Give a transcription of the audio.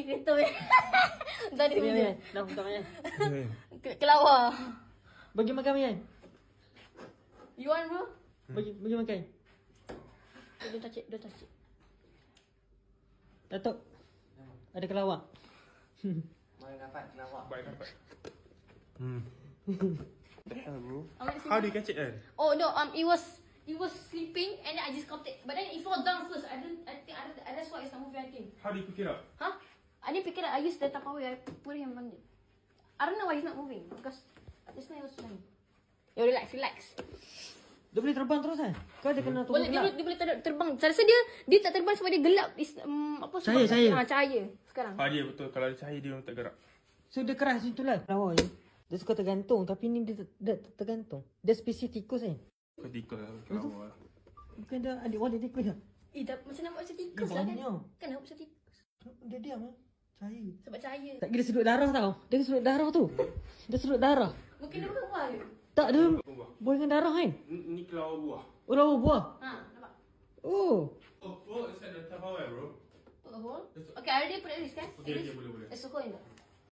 kereta. Tadi Mian, dah buka Mian. kelawar. Bagi makan Mian. You want bro? Bagi makan. Don't touch it, don't touch it. Datuk. Ada kelawar. Boleh dapat kelawar. Baik dapat. The hell, bro? How How do you catch it then? Oh no, it was sleeping and then I just caught it. But then it fall down first. I think that's why it's not moving. I think. How do you pick it up? Huh? I didn't pick it up. I used the Tupperware. I put it in my. I don't know why it's not moving because just now it was flying. Yo, relax. Dia boleh terbang terus kan? Kau ada kena tunggu Boleh gelap. dia boleh terbang. Saya rasa dia tak terbang sebab dia gelap. Apa sebab Cahaya. cahaya sekarang. Dia betul. Kalau ada cahaya dia memang tak gerak. So dia keras macam tu lah. Kelawar je. Dia suka tergantung. Tapi ni dia tergantung. Dia spesies tikus kan? Kau tikus lah. Kelawar. Bukan dia adik-adik tikus lah. Macam nampak macam tikus lah kan? Kan nampak macam tikus. Dia diam lah. Cahaya. Sebab cahaya. Tak kira sedut darah tau. Dia sedut darah tu. Dia sedut darah. Mungkin dia bukan buah ke? Tak, dia buah dengan darah kan? Ni kelawar buah. Oh, lawa buah. Ha, nampak? Oh. Oh, it's at the Tupperware, bro. Put a hole. Okay, I already put at least kan? Okay, boleh. There's a hole in there.